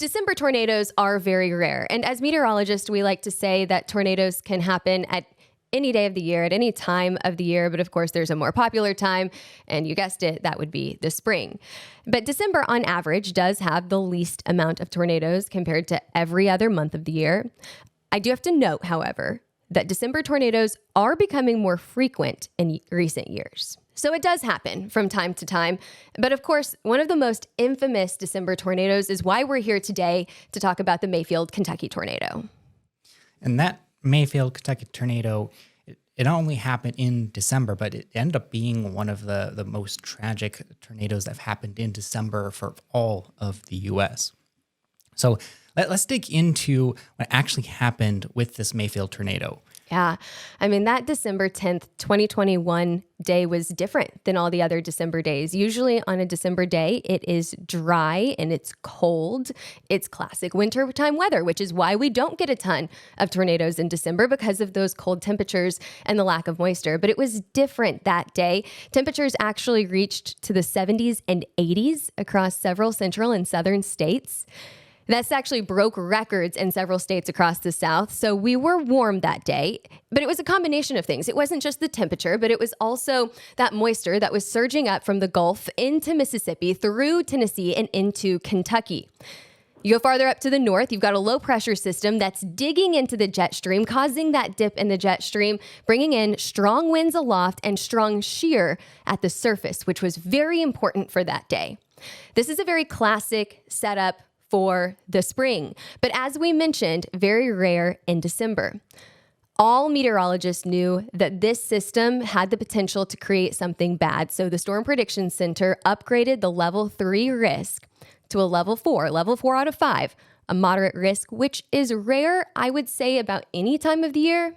December tornadoes are very rare. And as meteorologists, we like to say that tornadoes can happen at any day of the year, at any time of the year. But of course, there's a more popular time. And you guessed it, that would be the spring. But December, on average, does have the least amount of tornadoes compared to every other month of the year. I do have to note, however, that December tornadoes are becoming more frequent in recent years. So it does happen from time to time. But of course, one of the most infamous December tornadoes is why we're here today to talk about the Mayfield, Kentucky tornado. And that Mayfield, Kentucky tornado, it not only happened in December, but it ended up being one of the most tragic tornadoes that have happened in December for all of the U.S. So let's dig into what actually happened with this Mayfield tornado. Yeah. I mean, that December 10th, 2021 day was different than all the other December days. Usually on a December day, it is dry and it's cold. It's classic wintertime weather, which is why we don't get a ton of tornadoes in December because of those cold temperatures and the lack of moisture. But it was different that day. Temperatures actually reached to the 70s and 80s across several central and southern states. That's actually broke records in several states across the South. So we were warm that day, but it was a combination of things. It wasn't just the temperature, but it was also that moisture that was surging up from the Gulf into Mississippi, through Tennessee, and into Kentucky. You go farther up to the north, you've got a low pressure system that's digging into the jet stream, causing that dip in the jet stream, bringing in strong winds aloft and strong shear at the surface, which was very important for that day. This is a very classic setup for the spring, but as we mentioned, very rare in December. All meteorologists knew that this system had the potential to create something bad, so the Storm Prediction Center upgraded the level 3 risk to a level 4 out of 5, a moderate risk, which is rare, I would say, about any time of the year,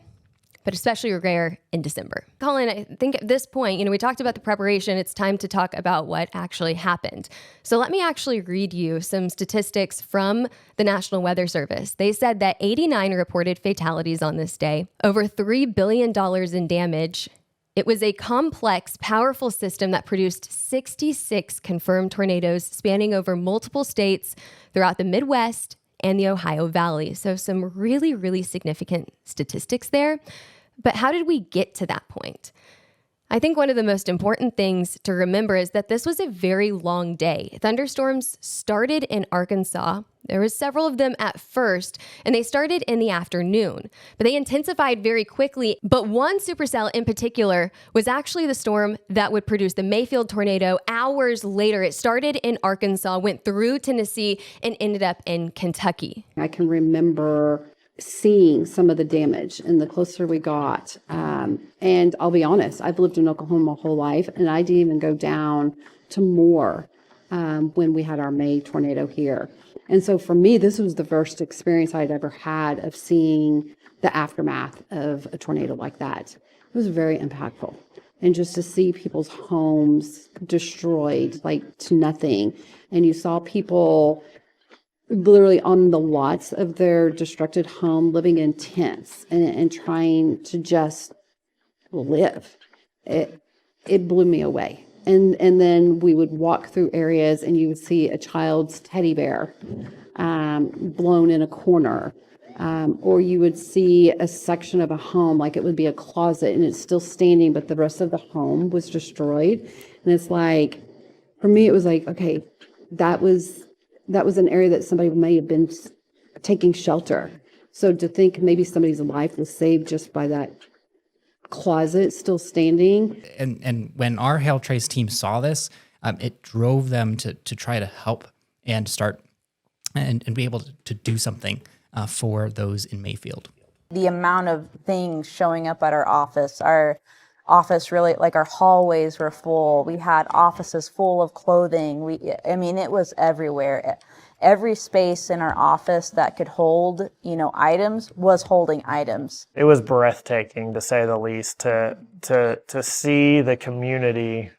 but especially rare in December. Colin, I think at this point, we talked about the preparation. It's time to talk about what actually happened. So let me actually read you some statistics from the National Weather Service. They said that 89 reported fatalities on this day, over $3 billion in damage. It was a complex, powerful system that produced 66 confirmed tornadoes spanning over multiple states throughout the Midwest and the Ohio Valley. So some really, really significant statistics there. But how did we get to that point? I think one of the most important things to remember is that this was a very long day. Thunderstorms started in Arkansas. There was several of them at first, and they started in the afternoon, but they intensified very quickly. But one supercell in particular was actually the storm that would produce the Mayfield tornado hours later. It started in Arkansas, went through Tennessee, and ended up in Kentucky. I can remember seeing some of the damage, and the closer we got. And I'll be honest, I've lived in Oklahoma my whole life, and I didn't even go down to Moore when we had our May tornado here. And so for me, this was the first experience I'd ever had of seeing the aftermath of a tornado like that. It was very impactful. And just to see people's homes destroyed like to nothing. And you saw people literally on the lots of their destructed home, living in tents and trying to just live. It blew me away. And then we would walk through areas and you would see a child's teddy bear blown in a corner. Or you would see a section of a home, like it would be a closet and it's still standing, but the rest of the home was destroyed. And it's like, for me, it was like, okay, that was an area that somebody may have been taking shelter. So to think maybe somebody's life was saved just by that closet still standing. And when our HailTrace team saw this, it drove them to try to help and start and be able to do something for those in Mayfield. The amount of things showing up at our office really, like our hallways were full. We had offices full of clothing. It was everywhere. Every space in our office that could hold, items was holding items. It was breathtaking, to say the least, to see the community.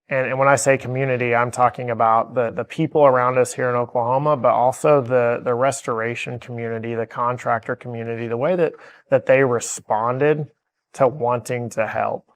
And when I say community, I'm talking about the people around us here in Oklahoma, but also the restoration community, the contractor community, the way that they responded to wanting to help.